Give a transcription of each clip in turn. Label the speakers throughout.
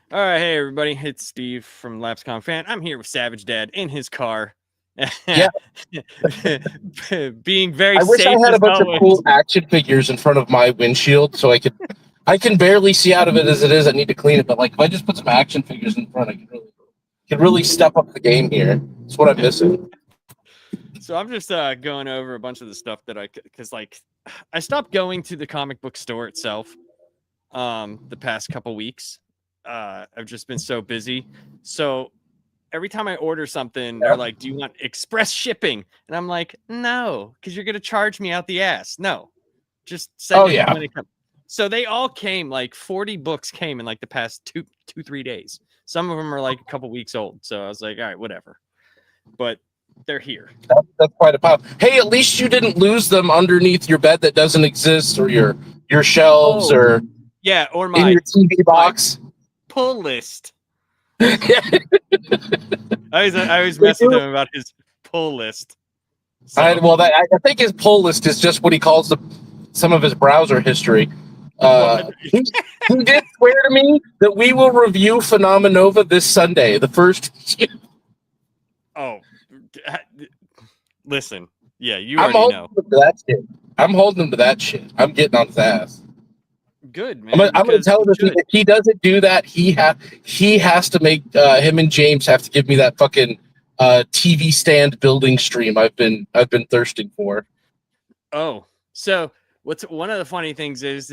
Speaker 1: All right, hey everybody, it's Steve from LapsCon Fan. I'm here with Savage Dad in his car,
Speaker 2: Yeah,
Speaker 1: being very
Speaker 2: I wish I
Speaker 1: safe
Speaker 2: had
Speaker 1: as
Speaker 2: a bunch of
Speaker 1: always.
Speaker 2: cool action figures in front of my windshield so I can barely see out of it as it is. I need to clean it, but like if I just put some action figures in front, I can really step up the game here. That's what I'm missing.
Speaker 1: So I'm just going over a bunch of the stuff that because like I stopped going to the comic book store itself the past couple weeks. I've just been so busy. So every time I order something, they're like, "Do you want express shipping?" And I'm like, "No, because you're gonna charge me out the ass. No, just
Speaker 2: Oh
Speaker 1: send it
Speaker 2: yeah,
Speaker 1: when it comes." So they all came, like 40 books came in like the past 3 days. Some of them are like a couple weeks old. So I was like, all right, whatever. But they're here.
Speaker 2: that's quite a pile. Hey, at least you didn't lose them underneath your bed that doesn't exist, or your shelves,
Speaker 1: Oh,
Speaker 2: or
Speaker 1: yeah, or
Speaker 2: in your TV
Speaker 1: my
Speaker 2: box.
Speaker 1: pull list.
Speaker 2: Yeah,
Speaker 1: I always
Speaker 2: they
Speaker 1: mess with
Speaker 2: do.
Speaker 1: him about his pull list.
Speaker 2: I,
Speaker 1: So
Speaker 2: well, that, I think his pull list is just what he calls some of his browser history.
Speaker 1: well,
Speaker 2: He did swear to me that we will review Phenomenova this Sunday. The first.
Speaker 1: oh, listen, yeah, you
Speaker 2: I'm
Speaker 1: already
Speaker 2: holding
Speaker 1: know.
Speaker 2: him to that shit. I'm holding him to that shit. I'm getting on his ass.
Speaker 1: Good man,
Speaker 2: I'm gonna
Speaker 1: because
Speaker 2: tell
Speaker 1: you
Speaker 2: him
Speaker 1: should.
Speaker 2: if he doesn't do that, he has to make him and James have to give me that fucking TV stand building stream I've been thirsting for.
Speaker 1: Oh, so what's one of the funny things is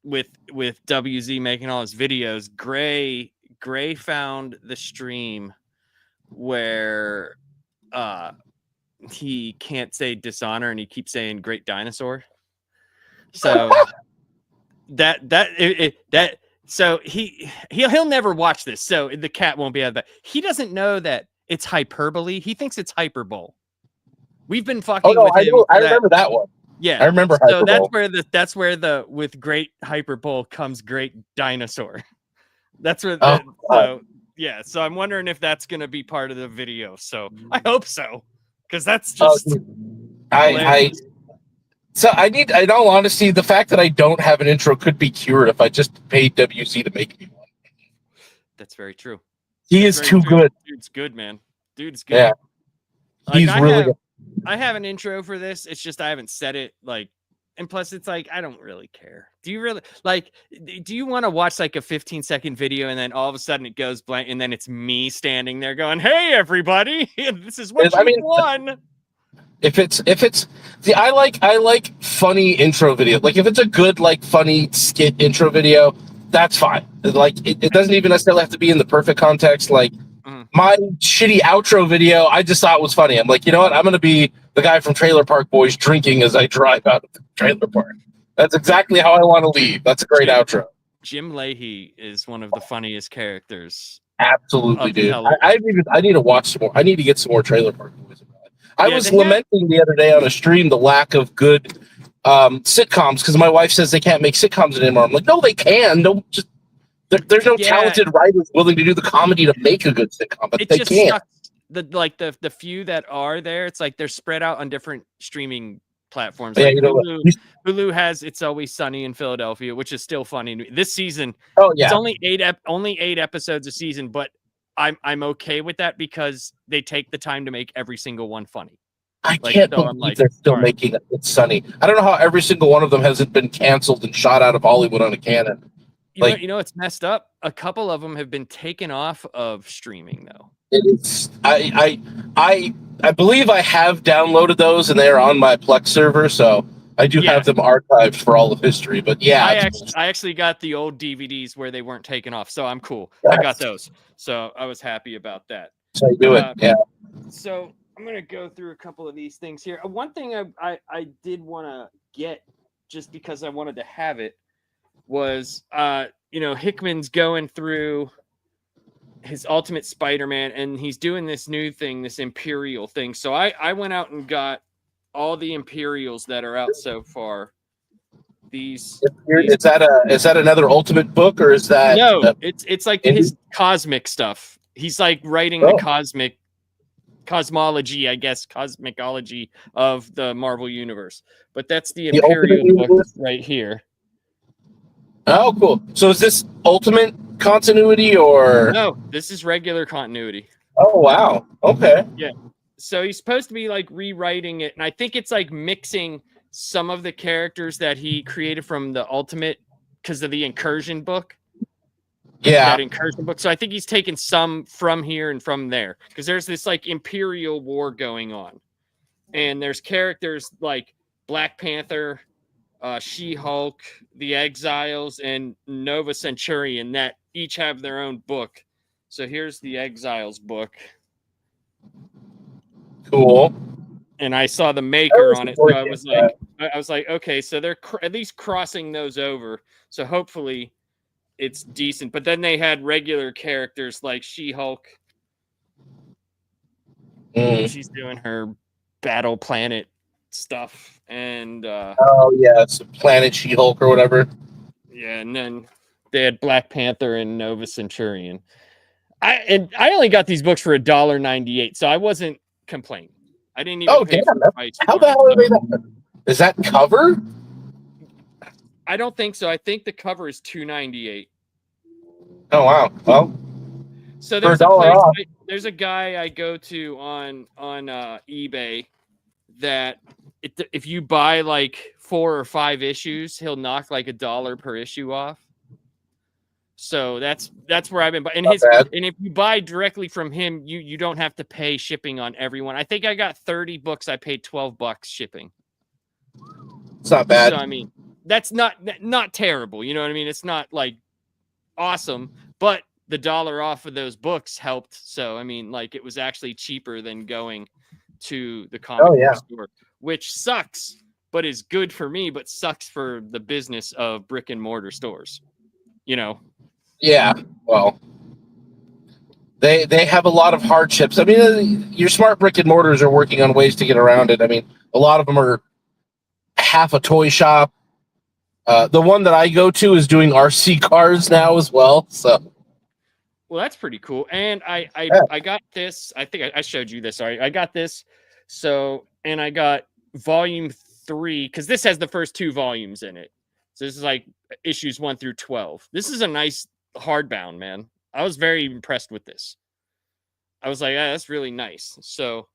Speaker 1: with WZ making all his videos, Gray found the stream where he can't say dishonor and he keeps saying great dinosaur. So that so he'll never watch this. So the cat won't be out of that. He doesn't know that it's hyperbole. He thinks it's hyperbole. We've been
Speaker 2: Oh
Speaker 1: fucking
Speaker 2: no,
Speaker 1: with
Speaker 2: I
Speaker 1: him
Speaker 2: know. I
Speaker 1: for that.
Speaker 2: remember that one. I
Speaker 1: Yeah.
Speaker 2: remember
Speaker 1: So
Speaker 2: Hyperbole.
Speaker 1: that's where the with great hyperbole comes great dinosaur. That's where
Speaker 2: Oh
Speaker 1: that
Speaker 2: God.
Speaker 1: so yeah. So I'm wondering if that's gonna be part of the video. So I hope so. Because that's
Speaker 2: Oh,
Speaker 1: just
Speaker 2: dude. I
Speaker 1: hilarious.
Speaker 2: So I need, in all honesty, the fact that I don't have an intro could be cured if I just paid WC to make me one.
Speaker 1: That's very true.
Speaker 2: He
Speaker 1: That's
Speaker 2: is
Speaker 1: very
Speaker 2: too
Speaker 1: true.
Speaker 2: good.
Speaker 1: Dude's good, man. Dude's
Speaker 2: Yeah,
Speaker 1: good. Like
Speaker 2: he's really good.
Speaker 1: I have an intro for this. It's just I haven't said it like and plus it's like I don't really care. Do you really like do you want to watch like a 15-second video and then all of a sudden it goes blank and then it's me standing there going, "Hey everybody, this is what
Speaker 2: I
Speaker 1: you've
Speaker 2: mean,
Speaker 1: won."
Speaker 2: if it's see, I like funny intro video. Like if it's a good like funny skit intro video, that's fine. Like it doesn't even necessarily have to be in the perfect context. Like
Speaker 1: Mhm.
Speaker 2: my shitty outro video, I just thought was funny. I'm like, you know what? I'm gonna be the guy from Trailer Park Boys drinking as I drive out of the trailer park. That's exactly how I want to leave. That's a great
Speaker 1: Jim
Speaker 2: outro.
Speaker 1: Jim Leahy is one of the funniest characters
Speaker 2: Absolutely,
Speaker 1: of
Speaker 2: dude.
Speaker 1: television.
Speaker 2: I need to watch some more. I need to get some more Trailer Park Boys. I
Speaker 1: Yeah,
Speaker 2: was
Speaker 1: they have
Speaker 2: lamenting the other day on a stream the lack of good sitcoms because my wife says they can't make sitcoms anymore. I'm like, no, they can. No, just there's no
Speaker 1: yeah,
Speaker 2: talented writers willing to do the comedy to make a good sitcom, but
Speaker 1: it
Speaker 2: they
Speaker 1: just
Speaker 2: can't.
Speaker 1: sucks. The few that are there, it's like they're spread out on different streaming platforms.
Speaker 2: But yeah,
Speaker 1: Like
Speaker 2: you know what?
Speaker 1: Hulu has It's Always Sunny in Philadelphia, which is still funny. This season,
Speaker 2: Oh
Speaker 1: it's
Speaker 2: yeah,
Speaker 1: only 8 episodes a season, but I'm okay with that because they take the time to make every single one funny.
Speaker 2: I
Speaker 1: Like
Speaker 2: can't
Speaker 1: so, I'm
Speaker 2: believe
Speaker 1: like,
Speaker 2: they're still
Speaker 1: all right.
Speaker 2: making it. It's Sunny. I don't know how every single one of them hasn't been canceled and shot out of Hollywood on a cannon. Like
Speaker 1: It's messed up. A couple of them have been taken off of streaming though.
Speaker 2: it's I believe I have downloaded those and they are on my Plex server, so I do
Speaker 1: Yeah,
Speaker 2: have them archived for all of history. But yeah,
Speaker 1: I actually got the old DVDs where they weren't taken off, so I'm cool. I got
Speaker 2: that's
Speaker 1: those, so I was happy about that.
Speaker 2: how you do it.
Speaker 1: Uh,
Speaker 2: Yeah.
Speaker 1: so I'm gonna go through a couple of these things here. One thing I did want to get just because I wanted to have it was Hickman's going through his Ultimate Spider-Man and he's doing this new thing, this Imperial thing. So I went out and got all the Imperials that are out so far. These
Speaker 2: Is that another Ultimate book or is that
Speaker 1: No, it's like
Speaker 2: indie?
Speaker 1: his cosmic stuff. He's like writing the
Speaker 2: Oh,
Speaker 1: cosmology, I guess, cosmicology of the Marvel universe. But that's the
Speaker 2: the Ultimate
Speaker 1: Imperial book
Speaker 2: Universe.
Speaker 1: right here.
Speaker 2: Oh, cool. So is this Ultimate continuity or?
Speaker 1: No, this is regular continuity.
Speaker 2: Oh wow. Okay.
Speaker 1: Yeah. So he's supposed to be like rewriting it, and I think it's like mixing some of the characters that he created from the Ultimate because of the Incursion book.
Speaker 2: Yeah.
Speaker 1: That Incursion book. So I think he's taken some from here and from there because there's this like Imperial War going on, and there's characters like Black Panther, She-Hulk, the Exiles, and Nova Centurion that each have their own book. So here's the Exiles book.
Speaker 2: Cool.
Speaker 1: And I saw the maker on it, so I was like, okay, so they're at least crossing those over. So hopefully it's decent. But then they had regular characters like She-Hulk. She's doing her Battle Planet stuff, and
Speaker 2: oh yeah, it's Planet She-Hulk or whatever.
Speaker 1: Yeah, and then they had Black Panther and Nova Centurion. I only got these books for $1.98, so I wasn't complaining. I didn't even pay for the price.
Speaker 2: How the hell are they that? Is that cover?
Speaker 1: I don't think so. I think the cover is $2.98.
Speaker 2: Oh wow. Well,
Speaker 1: so there's a place, there's a guy I go to on eBay that if you buy like 4 or 5 issues, he'll knock like $1 per issue off. So that's where I've been. And if you buy directly from him, you don't have to pay shipping on everyone. I think I got 30 books. I paid $12 shipping.
Speaker 2: It's not bad.
Speaker 1: So I mean, that's not terrible. You know what I mean? It's not like awesome, but the $1 off of those books helped. So I mean, like it was actually cheaper than going to the comic book store, which sucks, but is good for me, but sucks for the business of brick and mortar stores. You know.
Speaker 2: Yeah, well, they have a lot of hardships. I mean, your smart brick and mortars are working on ways to get around it. I mean, a lot of them are half a toy shop. The one that I go to is doing RC cars now as well. So,
Speaker 1: well, that's pretty cool. And I got this. I think I showed you this. Sorry, I got this. So, and I got volume 3 because this has the first 2 volumes in it. So this is like issues 1 through 12. This is a nice hardbound, man. I was very impressed with this. I was like, that's really nice. So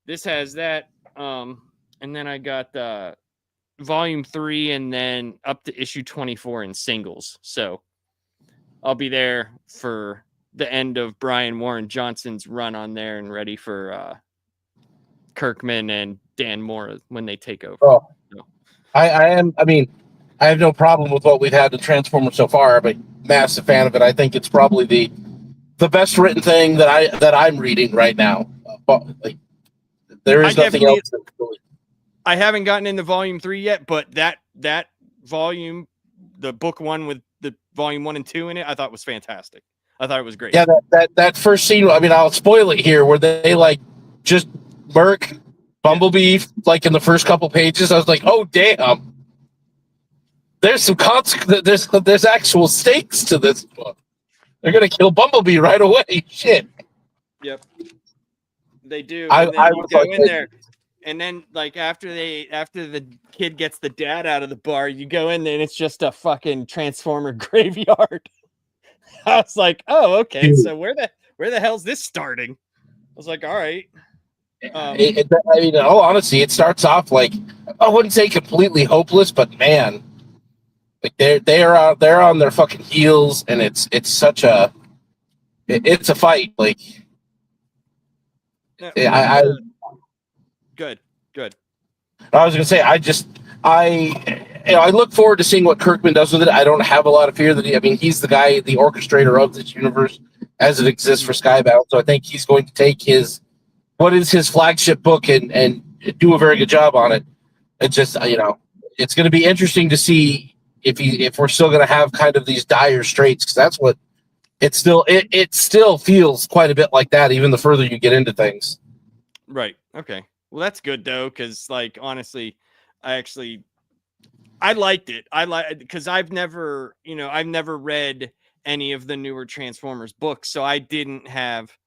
Speaker 1: this has that. And then I got volume 3 and then up to issue 24 in singles. So I'll be there for the end of Brian Warren Johnson's run on there and ready for Kirkman and Dan Mora when they take over.
Speaker 2: Oh, so. I have no problem with what we've had to Transformers so far. I'm a massive fan of it. I think it's probably the best written thing that I'm reading right now. Like, there is nothing else.
Speaker 1: I haven't gotten into volume 3 yet, but that volume, the book 1 with the volume 1 and 2 in it, I thought was fantastic. I thought it was great.
Speaker 2: Yeah, that first scene. I mean, I'll spoil it here, where they like just murk Bumblebee like in the first couple pages. I was like, oh damn. There's some there's actual stakes to this book. They're gonna kill Bumblebee right away. Shit.
Speaker 1: Yep. They do.
Speaker 2: I
Speaker 1: you go in there, and then like after the kid gets the dad out of the bar, you go in there and it's just a fucking Transformer graveyard. I was like, oh, okay. So where the hell's this starting? I was like, all right.
Speaker 2: I mean, in all honesty, it starts off like, I wouldn't say completely hopeless, but man. Like they're on their fucking heels, and it's such a it's a fight. Like I
Speaker 1: good.
Speaker 2: I was gonna say I look forward to seeing what Kirkman does with it. I don't have a lot of fear that he's the guy, the orchestrator of this universe as it exists for Skybound. So I think he's going to take his flagship book and do a very good job on it. It's just it's going to be interesting to see if we're still going to have kind of these dire straits, because that's what it still feels quite a bit like that, even the further you get into things.
Speaker 1: Right. Okay. Well, that's good though, because like honestly, I liked it. Because I've never read any of the newer Transformers books, so I didn't have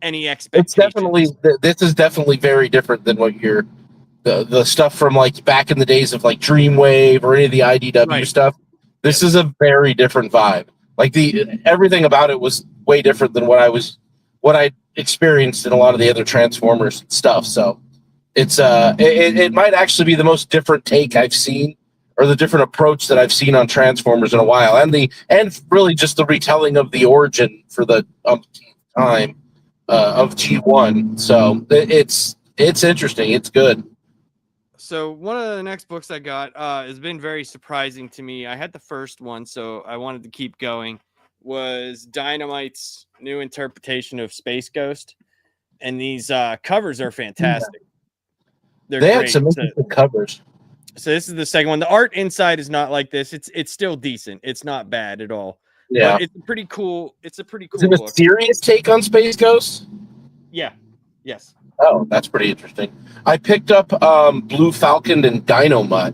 Speaker 1: any expectations.
Speaker 2: This is definitely very different than what you're. The stuff from like back in the days of like Dreamwave or any of the IDW stuff. This is a very different vibe. Like everything about it was way different than what I experienced in a lot of the other Transformers stuff. So it might actually be the most different take I've seen, or the different approach that I've seen on Transformers in a while, and really just the retelling of the origin for the time of G1. So it's interesting. It's good.
Speaker 1: So one of the next books I got has been very surprising to me. I had the first one, so I wanted to keep going. Was Dynamite's new interpretation of Space Ghost, and these covers are fantastic.
Speaker 2: They had some interesting covers.
Speaker 1: So this is the second one. The art inside is not like this. It's still decent. It's not bad at all.
Speaker 2: Yeah,
Speaker 1: but it's a pretty cool. Is it
Speaker 2: a serious take on Space Ghost?
Speaker 1: Yeah. Yes.
Speaker 2: Oh, that's pretty interesting. I picked up Blue Falcon and Dynomutt.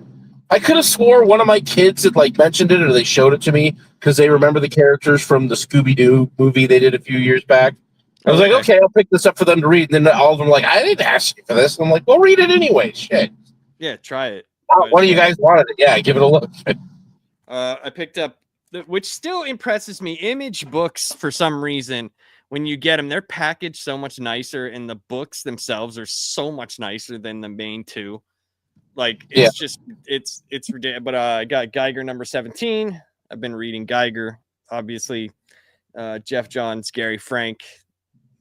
Speaker 2: I could have swore one of my kids had like mentioned it, or they showed it to me because they remember the characters from the Scooby-Doo movie they did a few years back. I was like, okay, I'll pick this up for them to read. And then all of them were like, I didn't ask you for this. And I'm like, well, read it anyway. Shit.
Speaker 1: Yeah, try it.
Speaker 2: One of you guys wanted it. Yeah, give it a look.
Speaker 1: I picked up, which still impresses me, Image books for some reason. When you get them, they're packaged so much nicer, and the books themselves are so much nicer than the main two. Like, it's just, it's ridiculous. But I got Geiger number 17. I've been reading Geiger, obviously. Jeff Johns, Gary Frank.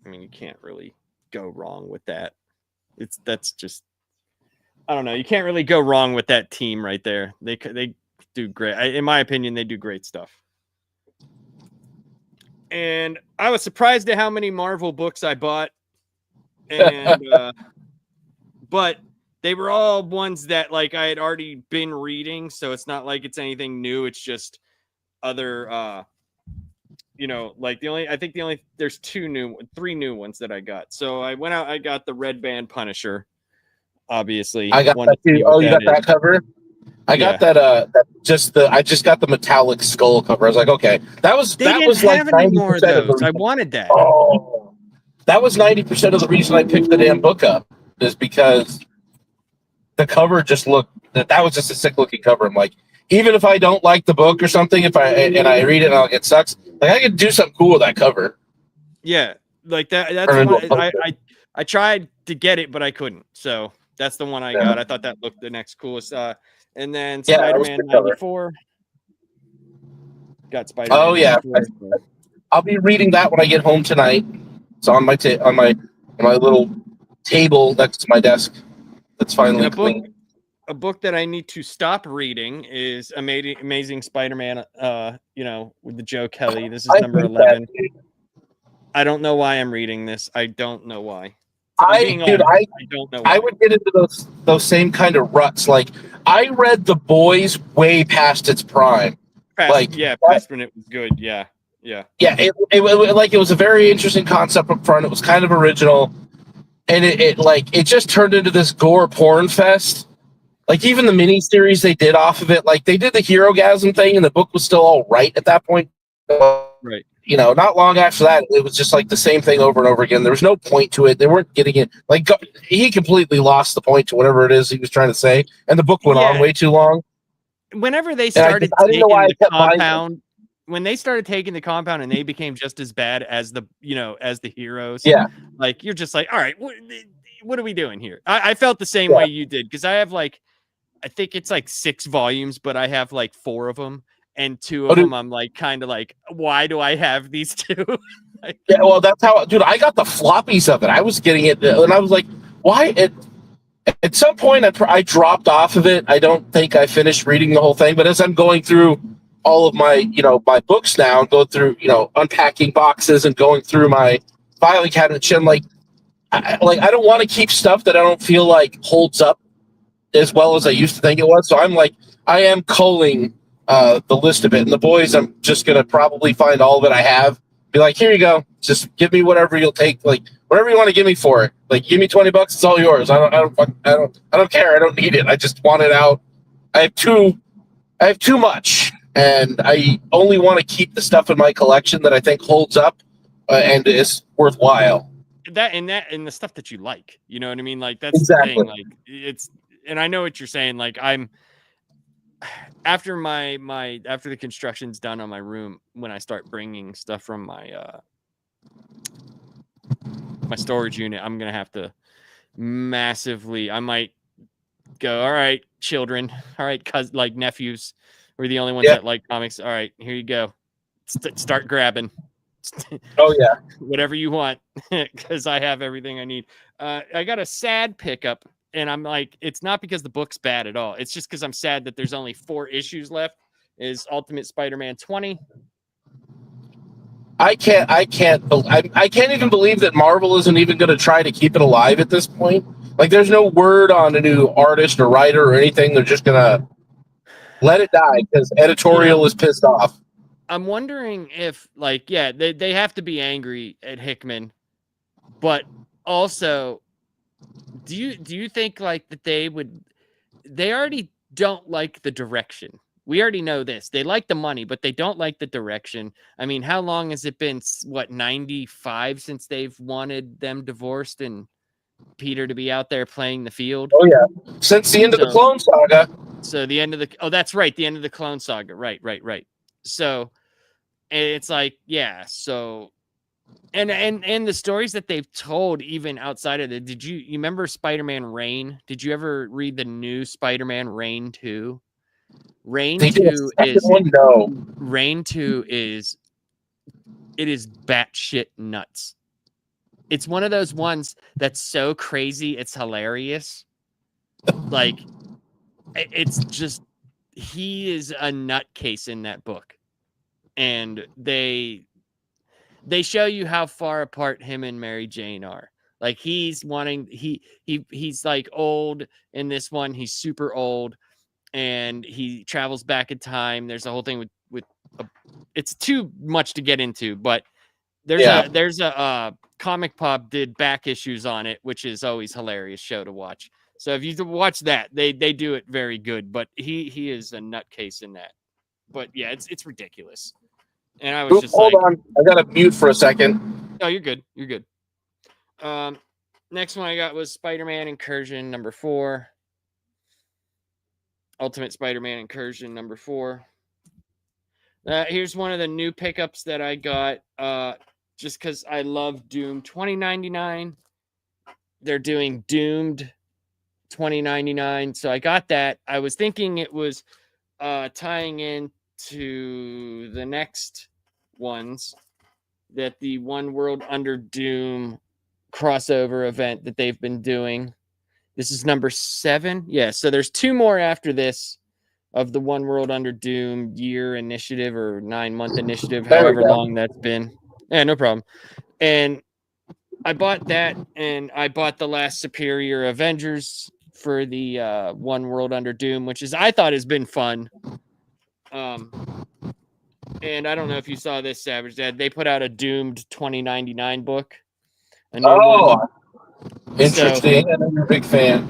Speaker 1: I mean, you can't really go wrong with that. That's just, I don't know. You can't really go wrong with that team right there. They do great. In my opinion, they do great stuff. And I was surprised at how many Marvel books I bought. And but they were all ones that like I had already been reading, so it's not like it's anything new. It's just other like there's three new ones that I got. So I went out, I got the Red Band Punisher. Obviously,
Speaker 2: I got that too. Oh, you got that cover? I got that. I just got the metallic skull cover. I was like, okay, that was like 90% of the.
Speaker 1: I wanted that.
Speaker 2: Oh, that was 90% of the reason I picked the damn book up, is because the cover just looked. That was just a sick looking cover. I'm like, even if I don't like the book or something, if I read it and it sucks, like I could do something cool with that cover.
Speaker 1: Yeah, like that. That's I tried to get it, but I couldn't. So that's the one I got. I thought that looked the next coolest. And then Spider-Man 94. Got Spider-Man.
Speaker 2: Oh yeah, I'll be reading that when I get home tonight. It's on my little table next to my desk. That's finally clean.
Speaker 1: A book that I need to stop reading is Amazing Spider-Man. With the Joe Kelly. This is number 11. I don't know why I'm reading this. I don't know why. I don't know.
Speaker 2: I would get into those same kind of ruts. Like I read The Boys way past its prime.
Speaker 1: Past when it was good. Yeah.
Speaker 2: It was a very interesting concept up front. It was kind of original, and it just turned into this gore porn fest. Like even the mini series they did off of it, like they did the Hero-gasm thing, and the book was still all right at that point.
Speaker 1: Right.
Speaker 2: Not long after that, it was just like the same thing over and over again. There was no point to it. They weren't getting it. Like he completely lost the point to whatever it is he was trying to say, and the book went on way too long.
Speaker 1: Whenever they started taking the compound, when they started taking the compound, and they became just as bad as the heroes.
Speaker 2: Yeah,
Speaker 1: like you're just like, all right, what are we doing here? I felt the same way you did, because I have I think it's 6 volumes, but I have 4 of them. And 2 of them, I'm kind of why do I have these 2?
Speaker 2: Yeah, well, that's how, dude, I got the floppies of it. I was getting it, and I was like, why? At some point, I dropped off of it. I don't think I finished reading the whole thing, but as I'm going through all of my, my books now, and going through, unpacking boxes and going through my filing cabinet, I'm like, I don't want to keep stuff that I don't feel like holds up as well as I used to think it was. So I am culling the list of it. And The Boys, I'm just gonna probably find all of it I have, be like, here you go, just give me whatever you'll take, whatever you want to give me for it. Give me $20, it's all yours. I don't care. I don't need it. I just want it out. I have too much, and I only want to keep the stuff in my collection that I think holds up and is worthwhile.
Speaker 1: That and the stuff that you like, you know what I mean? That's
Speaker 2: exactly
Speaker 1: the thing. And I know what you're saying. after after the construction's done on my room, when I start bringing stuff from my my storage unit, I'm gonna have to massively. I might go, all right, children, all right, like nephews, we're the only ones that like comics. All right, here you go. Start grabbing.
Speaker 2: Oh yeah.
Speaker 1: Whatever you want, because I have everything I need. I got a sad pickup, and I'm like, it's not because the book's bad at all. It's just because I'm sad that there's only 4 issues left. Is Ultimate Spider-Man 20.
Speaker 2: I can't even believe that Marvel isn't even going to try to keep it alive at this point. Like, there's no word on a new artist or writer or anything. They're just gonna let it die because editorial is pissed off.
Speaker 1: I'm wondering if, like, yeah, they have to be angry at Hickman, but also, do you think like that they already don't like the direction? We already know this. They like the money, but they don't like the direction. I mean, how long has it been? What, 95 since they've wanted them divorced and Peter to be out there playing the field?
Speaker 2: Oh yeah, since the end of the Clone Saga.
Speaker 1: So the end of the that's right, the end of the Clone Saga. Right. So it's like, yeah. So and the stories that they've told, even outside of it. You remember Spider-Man Reign? Did you ever read the new Spider-Man Reign 2? Reign 2 is Reign 2 is batshit nuts. It's one of those ones that's so crazy it's hilarious. Like, it's just, he is a nutcase in that book, and they show you how far apart him and Mary Jane are. Like, he's like old in this one. He's super old, and he travels back in time. There's a whole thing with it's too much to get into, but there's a Comic Pop did back issues on it, which is always hilarious show to watch. So if you watch that, they do it very good. But he is a nutcase in that. But yeah, it's ridiculous. And I was just
Speaker 2: hold on, I gotta mute for a second.
Speaker 1: Oh, you're good. You're good. Next one I got was Spider-Man Incursion number 4. Ultimate Spider-Man Incursion number 4. Here's one of the new pickups that I got. Just because I love Doom 2099. They're doing Doomed 2099. So I got that. I was thinking it was tying into the next ones, that the One World Under Doom crossover event that they've been doing. This is number 7. Yeah, so there's 2 more after this of the One World Under Doom year initiative or 9-month initiative, however long that's been. Yeah, no problem. And I bought that, and I bought the Last Superior Avengers for the One World Under Doom, which I thought has been fun. And I don't know if you saw this, Savage Dad. They put out a Doomed 2099 book.
Speaker 2: Interesting. So, I'm a big fan.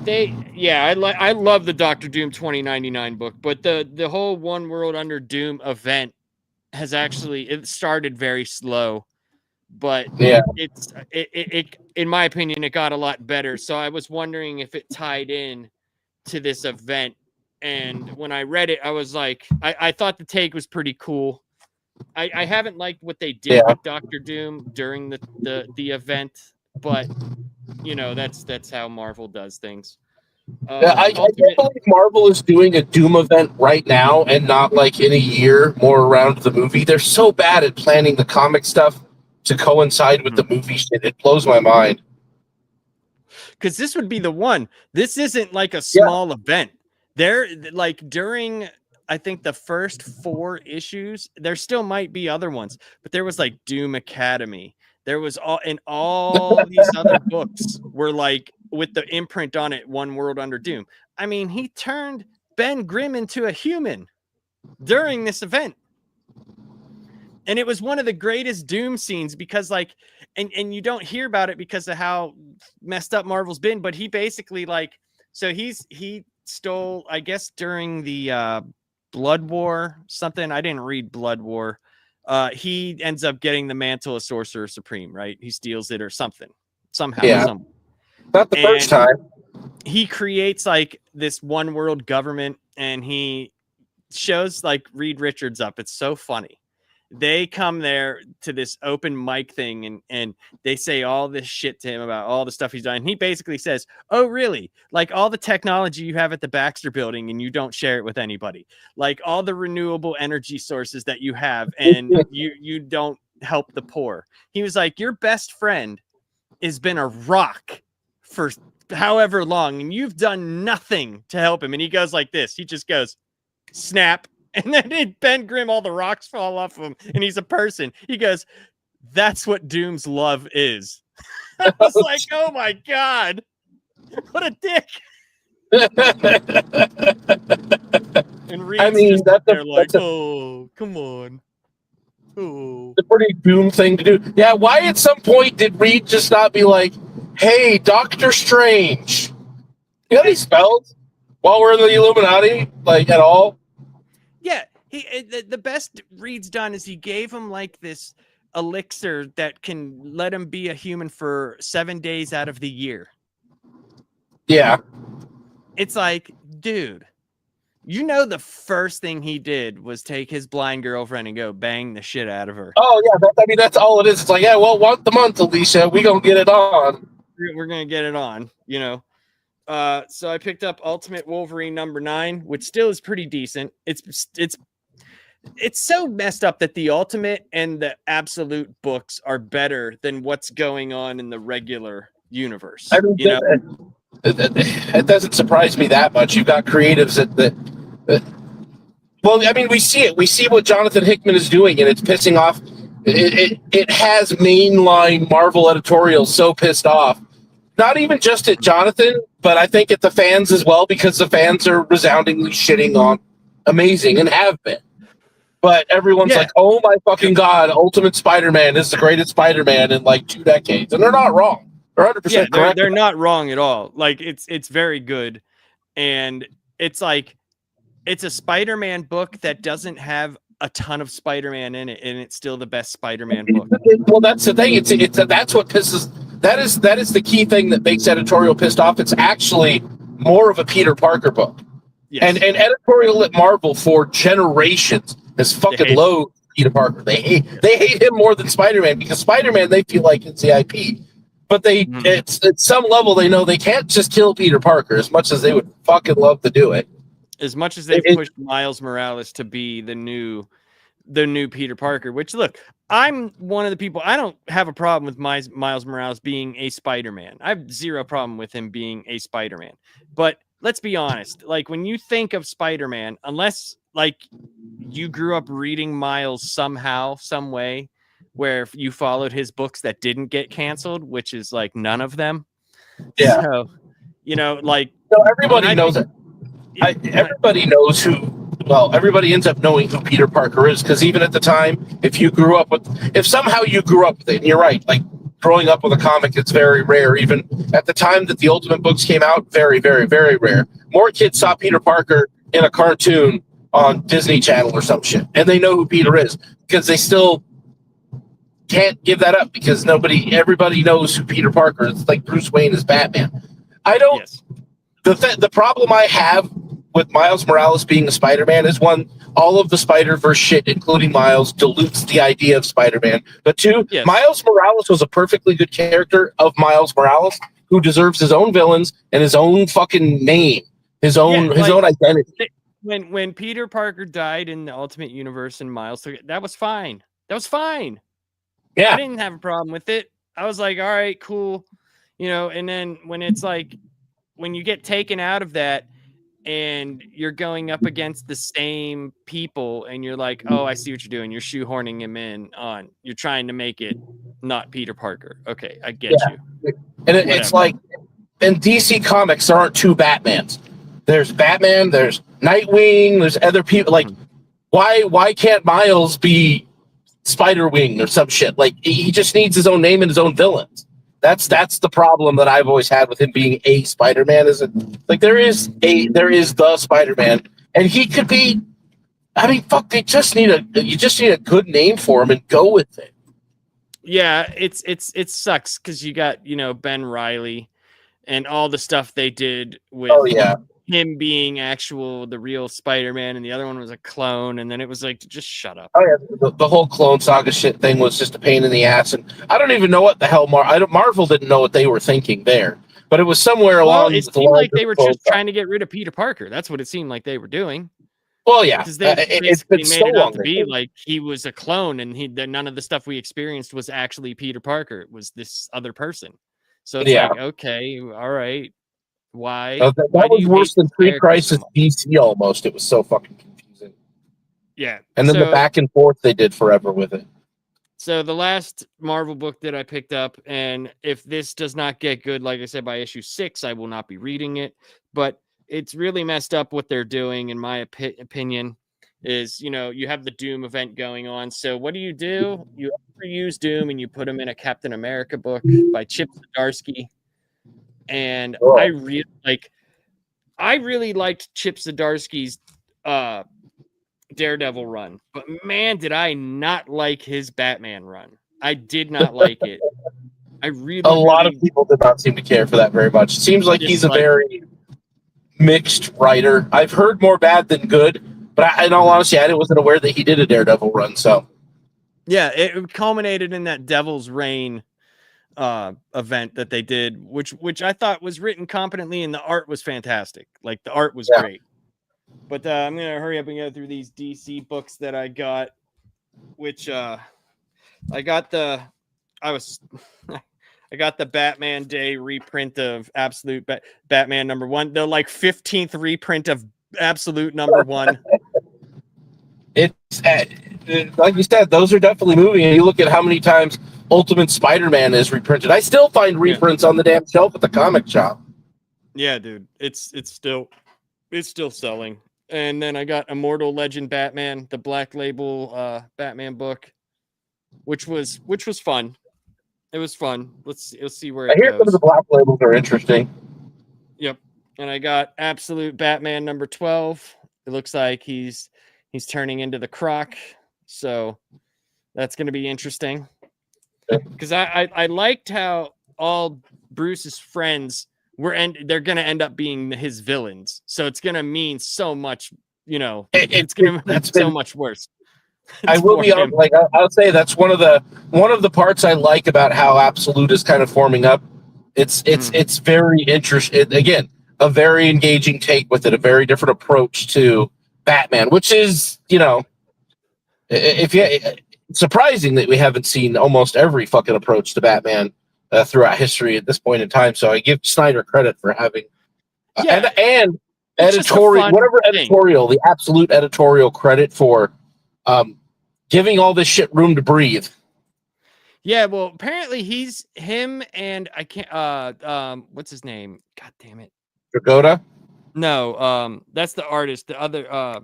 Speaker 1: I love the Dr. Doom 2099 book, but the whole One World Under Doom event has it started very slow, but it in my opinion, it got a lot better. So I was wondering if it tied in to this event. And when I read it, I was like, I thought the take was pretty cool. I haven't liked what they did with Dr. Doom during the event, but you know, that's how Marvel does things.
Speaker 2: I can't believe Marvel is doing a Doom event right now and not like in a year more around the movie. They're so bad at planning the comic stuff to coincide with the movie shit. It blows my mind.
Speaker 1: Because this would be the one. This isn't like a small event. They're like during, I think, the first 4 issues, there still might be other ones, but there was like Doom Academy. There was all these other books were like with the imprint on it, One World Under Doom. I mean, he turned Ben Grimm into a human during this event. And it was one of the greatest Doom scenes because like, and you don't hear about it because of how messed up Marvel's been, but he basically like, so he stole, I guess during the Blood War, something. I didn't read Blood War. He ends up getting the mantle of Sorcerer Supreme, right? He steals it or something, somehow.
Speaker 2: Yeah. Not the first time.
Speaker 1: He creates like this one world government, and he shows like Reed Richards up. It's so funny. They come there to this open mic thing and they say all this shit to him about all the stuff he's done. And he basically says, "Oh, really? Like all the technology you have at the Baxter building and you don't share it with anybody, like all the renewable energy sources that you have and you don't help the poor." He was like, "Your best friend has been a rock for however long and you've done nothing to help him." And he goes like this. He just goes, snap. And then Ben Grimm, all the rocks fall off of him, and he's a person. He goes, "That's what Doom's love is." I was like, oh my God, what a dick. And Reed's just they're like, oh, come on. Oh.
Speaker 2: It's a pretty Doom thing to do. Yeah, why at some point did Reed just not be like, "Hey, Doctor Strange, you got any spells while we're in the Illuminati, like at all?"
Speaker 1: Yeah, the best Reed's done is he gave him like this elixir that can let him be a human for 7 days out of the year.
Speaker 2: Yeah.
Speaker 1: It's like, dude, you know, the first thing he did was take his blind girlfriend and go bang the shit out of her.
Speaker 2: Oh, yeah. That's all it is. It's like, yeah, well, once a month, Alicia, we gonna get it on.
Speaker 1: We're going to get it on, you know. So I picked up Ultimate Wolverine #9, which still is pretty decent. It's so messed up that the Ultimate and the Absolute books are better than what's going on in the regular universe.
Speaker 2: I mean,
Speaker 1: you know,
Speaker 2: it doesn't surprise me that much. You've got creatives that well, I mean, we see it. We see what Jonathan Hickman is doing, and it's pissing off. It has mainline Marvel editorials so pissed off. Not even just at Jonathan, but I think at the fans as well, because the fans are resoundingly shitting on Amazing and have been. But everyone's like, "Oh my fucking God, Ultimate Spider-Man is the greatest Spider-Man in like 2 decades." And they're not wrong. They're 100% correct.
Speaker 1: They're not wrong at all. Like it's very good. And it's like, it's a Spider-Man book that doesn't have a ton of Spider-Man in it, and it's still the best Spider-Man book.
Speaker 2: Well, that's the thing. That's what pisses. That is the key thing that makes editorial pissed off. It's actually more of a Peter Parker book. Yes. And editorial at Marvel for generations has fucking loathed Peter Parker. They hate him more than Spider-Man, because Spider-Man, they feel like it's the IP. But it's at some level they know they can't just kill Peter Parker, as much as they would fucking love to do it.
Speaker 1: As much as they've pushed Miles Morales to be the new Peter Parker, which, look, I'm one of the people, I don't have a problem with Miles Morales being a Spider-Man. I have zero problem with him being a Spider-Man. But let's be honest, like when you think of Spider-Man, unless like you grew up reading Miles somehow, some way, where you followed his books that didn't get canceled, which is like none of them.
Speaker 2: Yeah.
Speaker 1: So, you know, like,
Speaker 2: so everybody knows it. Everybody knows everybody ends up knowing who Peter Parker is, because even at the time, if somehow you grew up with it, and you're right, like growing up with a comic, it's very rare. Even at the time that the Ultimate books came out, very, very, very rare. More kids saw Peter Parker in a cartoon on Disney Channel or some shit, and they know who Peter is, because they still can't give that up, because everybody knows who Peter Parker is. It's like Bruce Wayne is Batman. The problem I have with Miles Morales being a Spider-Man is, one, all of the Spider-Verse shit, including Miles, dilutes the idea of Spider-Man. But two, Miles Morales was a perfectly good character of Miles Morales, who deserves his own villains and his own fucking name, his own identity.
Speaker 1: When Peter Parker died in the Ultimate Universe and Miles took it, that was fine. That was fine.
Speaker 2: Yeah,
Speaker 1: I didn't have a problem with it. I was like, all right, cool. You know, and then when it's like, when you get taken out of that and you're going up against the same people and you're like, oh, I see what you're doing. You're shoehorning him in on, you're trying to make it not Peter Parker. Okay, I get you.
Speaker 2: And it's like, in DC Comics, there aren't two Batmans. There's Batman, there's Nightwing, there's other people. Like, why can't Miles be Spider-Wing or some shit? Like, he just needs his own name and his own villains. That's the problem that I've always had with him being a Spider-Man. Is it like there is the Spider-Man, and he could be. I mean, fuck. You just need a good name for him and go with it.
Speaker 1: Yeah, it sucks because you got Ben Reilly and all the stuff they did with him being the real Spider-Man, and the other one was a clone, and then it was like, just shut up.
Speaker 2: Oh yeah, the whole Clone Saga shit thing was just a pain in the ass, and I don't even know what the hell Marvel didn't know what they were thinking there, but it was somewhere
Speaker 1: Well,
Speaker 2: along.
Speaker 1: it seemed like they were just trying to get rid of Peter Parker. That's what it seemed like they were doing.
Speaker 2: Well, yeah,
Speaker 1: because they
Speaker 2: it's
Speaker 1: basically
Speaker 2: been
Speaker 1: made
Speaker 2: so
Speaker 1: it
Speaker 2: long.
Speaker 1: out to be like he was a clone, and none of the stuff we experienced was actually Peter Parker. It was this other person. So it's like, okay, all right. Why?
Speaker 2: That was worse than pre-crisis DC almost. It was so fucking confusing.
Speaker 1: Yeah.
Speaker 2: And then the back and forth they did forever with it.
Speaker 1: So the last Marvel book that I picked up, and if this does not get good, like I said, by issue 6, I will not be reading it. But it's really messed up what they're doing, in my opinion, is, you have the Doom event going on. So what do? You overuse Doom and you put him in a Captain America book by Chip Zdarsky. And I really liked Chip Zdarsky's Daredevil run, but man, did I not like his Batman run. I did not like it. A lot
Speaker 2: of people did not seem to care for that very much. It seems like he's a very mixed writer. I've heard more bad than good, but in all honesty, I wasn't aware that he did a Daredevil run. So
Speaker 1: yeah, it culminated in that Devil's Reign event that they did, which I thought was written competently, and the art was fantastic. Like, the art was great. But I'm gonna hurry up and go through these DC books that I got, which I got the Batman Day reprint of Absolute Batman #1, the 15th reprint of Absolute #1.
Speaker 2: It's like you said, those are definitely moving. And you look at how many times Ultimate Spider-Man is reprinted. I still find reprints on the damn shelf at the comic shop.
Speaker 1: Yeah, dude, it's still selling. And then I got Immortal Legend Batman, the Black Label Batman book, which was fun. It was fun. Let's see where it goes.
Speaker 2: I hear some of the Black Labels are interesting.
Speaker 1: Yep. And I got Absolute Batman #12. It looks like he's turning into the Croc, so that's going to be interesting. Because I liked how all Bruce's friends they're going to end up being his villains. So it's going to mean so much, it's going to be so much worse.
Speaker 2: I will be honest, I'll say that's one of the parts I like about how Absolute is kind of forming up. It's very interesting. Again, a very engaging take with it, a very different approach to Batman, which is, surprising that we haven't seen almost every fucking approach to Batman throughout history at this point in time. So I give Snyder credit for having and editorial, the absolute editorial credit for giving all this shit room to breathe.
Speaker 1: Yeah, well, apparently him and I can't what's his name? God damn it.
Speaker 2: Dragotta?
Speaker 1: No, that's the artist. The other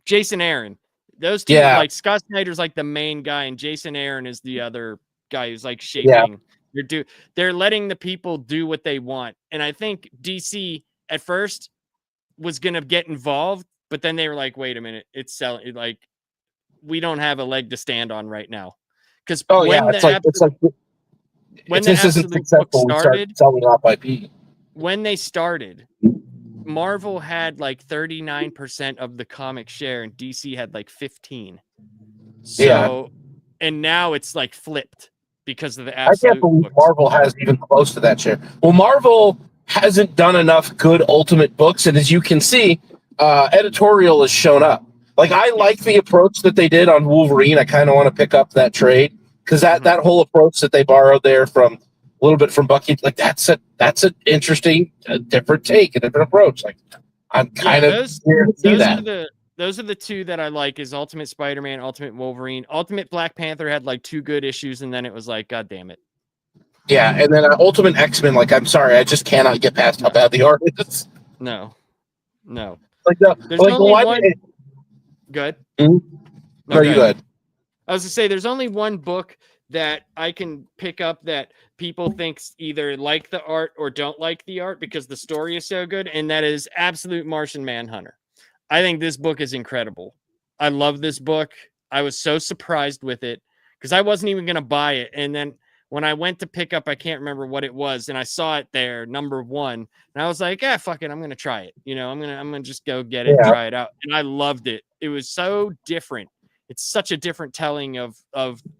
Speaker 1: Jason Aaron. Those two, Scott Snyder's the main guy, and Jason Aaron is the other guy who's shaping. Yeah. They're letting the people do what they want. And I think DC at first was gonna get involved, but then they were like, wait a minute, it's selling, we don't have a leg to stand on right now. Because when this isn't successful, we start
Speaker 2: selling off IP.
Speaker 1: When they started, Marvel had 39% of the comic share, and DC had 15. So, and now it's flipped because of the Absolute.
Speaker 2: I can't believe Marvel has even close to that share. Well, Marvel hasn't done enough good Ultimate books, and as you can see, editorial has shown up. I like the approach that they did on Wolverine. I kind of want to pick up that trade because that whole approach that they borrowed there from a little bit from Bucky, that's an interesting, different take, a different approach. I'm kind of here to see that.
Speaker 1: Those are the two that I like: is Ultimate Spider-Man, Ultimate Wolverine. Ultimate Black Panther had 2 good issues, and then it was God damn it.
Speaker 2: Yeah, and then Ultimate X-Men. I'm sorry, I just cannot get past how bad the art is.
Speaker 1: No.
Speaker 2: There's only one.
Speaker 1: Good.
Speaker 2: Mm-hmm. No, you go ahead.
Speaker 1: I was to say, there's only one book that I can pick up that people think either like the art or don't like the art because the story is so good, and that is Absolute Martian Manhunter. I think this book is incredible. I love this book. I was so surprised with it because I wasn't even going to buy it. And then when I went to pick up, I can't remember what it was, and I saw it there, number 1, and I was like, "Yeah, fuck it, I'm gonna try it." I'm gonna just go get it and
Speaker 2: Yeah.
Speaker 1: try it out, and I loved it. It was so different. It's such a different telling of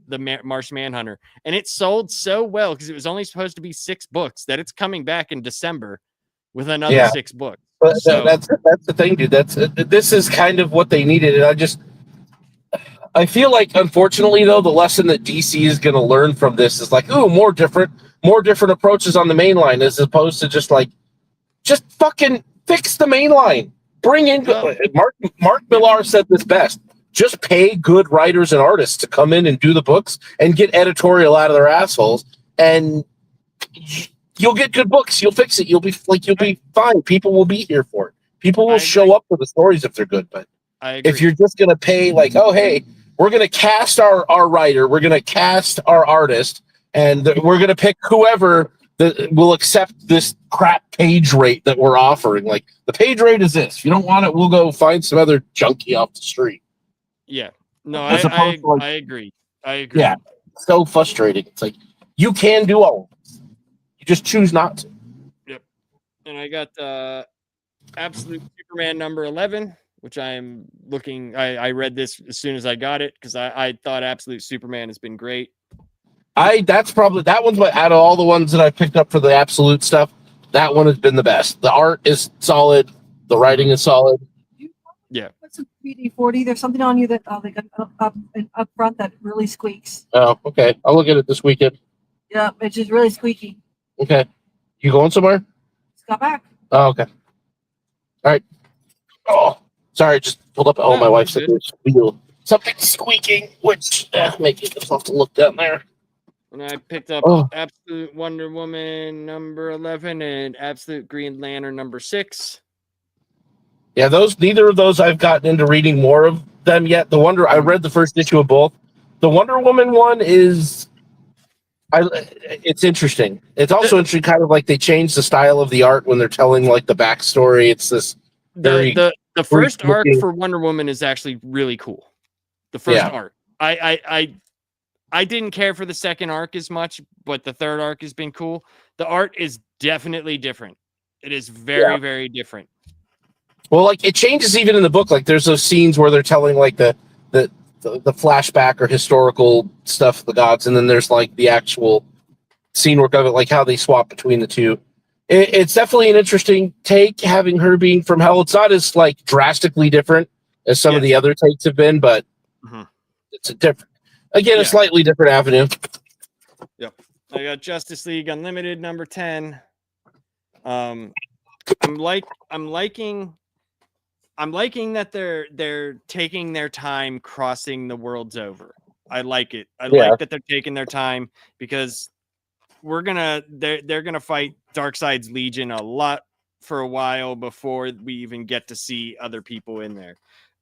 Speaker 1: the Martian Manhunter, and it sold so well because it was only supposed to be 6 books that it's coming back in December with another 6 books.
Speaker 2: But
Speaker 1: So
Speaker 2: that's the thing, dude. This is kind of what they needed, and I feel like, unfortunately, though, the lesson that DC is going to learn from this is like, ooh, more different approaches on the main line, as opposed to just fucking fix the main line. Bring in Mark Millar said this best. Just pay good writers and artists to come in and do the books and get editorial out of their assholes, and you'll get good books. You'll fix it. You'll be fine. People will be here for it. People will show up for the stories if they're good. But if you're just gonna pay, like, oh hey, we're gonna cast our writer, we're gonna cast our artist, and we're gonna pick whoever that will accept this crap page rate that we're offering. Like, the page rate is this. If you don't want it, we'll go find some other junkie off the street.
Speaker 1: Yeah. No,
Speaker 2: As opposed to, like,
Speaker 1: I agree. I agree.
Speaker 2: Yeah, so frustrating. It's like, you can do all of this. You just choose not to.
Speaker 1: Yep. And I got Absolute Superman number 11, which I'm looking. I read this as soon as I got it because I thought Absolute Superman has been great.
Speaker 2: That's probably, that one's out of all the ones that I picked up for the Absolute stuff, that one has been the best. The art is solid, the writing is solid.
Speaker 1: Yeah.
Speaker 3: What's a PD-40? There's something on you that they got up front that really squeaks.
Speaker 2: Oh, okay. I'll look at it this weekend.
Speaker 3: Yeah, it's just really squeaky.
Speaker 2: Okay. You going somewhere?
Speaker 3: Just got back.
Speaker 2: Oh, okay. All right. Oh, sorry. Just pulled up. Oh,
Speaker 1: No,
Speaker 2: my wife
Speaker 1: you're
Speaker 2: said there's wheel. Something squeaking, which make it just have to look down there.
Speaker 1: And I picked up Absolute Wonder Woman number 11 and Absolute Green Lantern number 6.
Speaker 2: Yeah, neither of those I've gotten into reading more of them yet. I read the first issue of both. The Wonder Woman one it's interesting. It's also interesting, kind of like they changed the style of the art when they're telling like the backstory. It's this
Speaker 1: the first arc for Wonder Woman is actually really cool. The first arc. I didn't care for the second arc as much, but the third arc has been cool. The art is definitely different. It is very, very different.
Speaker 2: Well, like, it changes even in the book. Like, there's those scenes where they're telling like the flashback or historical stuff of the gods, and then there's like the actual scene work of it, like how they swap between the two. It's definitely an interesting take, having her being from hell. It's not as like drastically different as some of the other takes have been, but it's a slightly different avenue.
Speaker 1: Yep. I got Justice League Unlimited number 10. I'm liking that they're taking their time crossing the worlds over. I like it. I like that they're taking their time, because they're gonna fight Darkseid's Legion a lot for a while before we even get to see other people in there.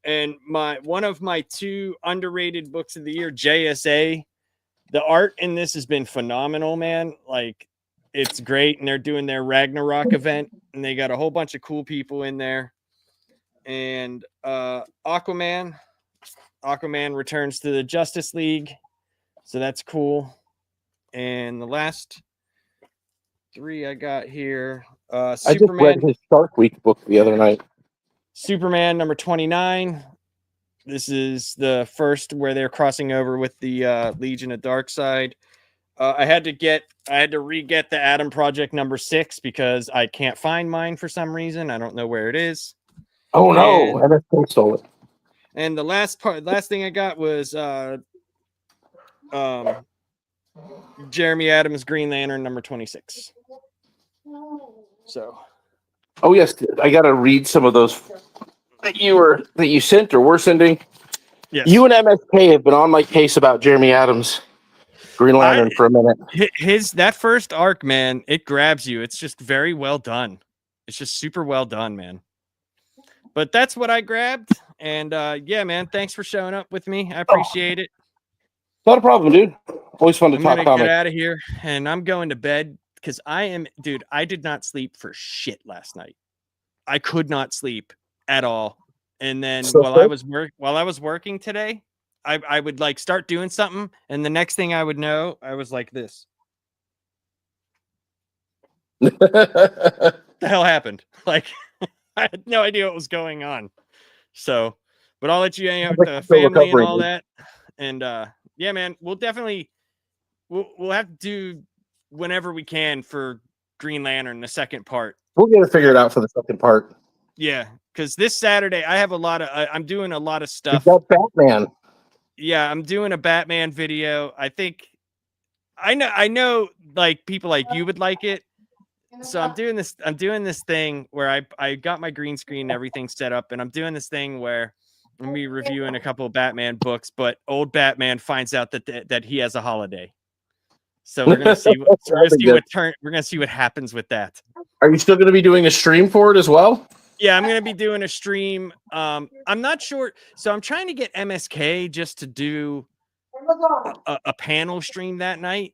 Speaker 1: And one of my 2 underrated books of the year, JSA, the art in this has been phenomenal, man. Like, it's great, and they're doing their Ragnarok event, and they got a whole bunch of cool people in there. And Aquaman returns to the Justice League, so that's cool. And the last 3 I got here,
Speaker 2: I just read his Shark Week book the other night. Superman
Speaker 1: number 29. This is the first where they're crossing over with the Legion of Darkseid. I had to re-get the Adam Project number 6 because I can't find mine for some reason. I don't know where it is.
Speaker 2: Oh no, MSK stole it.
Speaker 1: And the last thing I got was Jeremy Adams Green Lantern number 26. So,
Speaker 2: oh yes, I gotta read some of those that you sent or were sending.
Speaker 1: Yes.
Speaker 2: You and MSK have been on my case about Jeremy Adams Green Lantern for a minute.
Speaker 1: That first arc, man, it grabs you. It's just very well done. It's just super well done, man. But that's what I grabbed. And yeah, man, thanks for showing up with me. I appreciate it.
Speaker 2: Not a problem, dude. Always fun to talk comics.
Speaker 1: Get out of here, and I'm going to bed because I did not sleep for shit last night. I could not sleep at all. And then while I was working today, I would like start doing something, and the next thing I would know, I was like this. the hell happened? Like, I had no idea what was going on. So, but I'll let you hang out with the
Speaker 2: Still
Speaker 1: family and all
Speaker 2: recovering.
Speaker 1: that. And yeah, man, we'll have to do whenever we can for Green Lantern, the second part.
Speaker 2: We'll get it figured out for the second part.
Speaker 1: Yeah, because this Saturday I have I'm doing a lot of
Speaker 2: You
Speaker 1: stuff.
Speaker 2: got Batman.
Speaker 1: Yeah, I'm doing a Batman video. I know like people like you would like it. So I'm doing this thing where I got my green screen and everything set up, and I'm doing this thing where I'm gonna be reviewing a couple of Batman books, but old Batman finds out that he has a holiday. So we're gonna see we're gonna see what happens with that.
Speaker 2: Are you still going to be doing a stream for it as well?
Speaker 1: Yeah, I'm gonna be doing a stream. I'm not sure. So I'm trying to get MSK just to do a panel stream that night,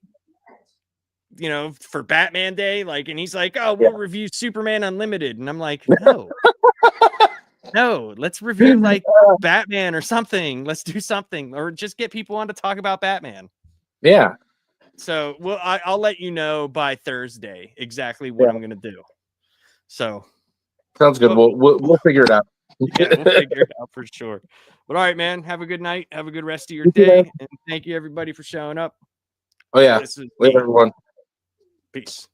Speaker 1: you know, for Batman Day. Like, and he's like, "Oh, we'll review Superman Unlimited," and I'm like, "No, no, let's review like Batman or something. Let's do something, or just get people on to talk about Batman."
Speaker 2: Yeah.
Speaker 1: So, I'll let you know by Thursday exactly what I'm gonna do. So.
Speaker 2: Sounds good. We'll figure it out.
Speaker 1: Yeah, we'll figure it out for sure. But all right, man. Have a good night. Have a good rest of your day. And thank you everybody for showing up.
Speaker 2: Oh yeah.
Speaker 1: This is
Speaker 2: Later, everyone.
Speaker 1: Peace.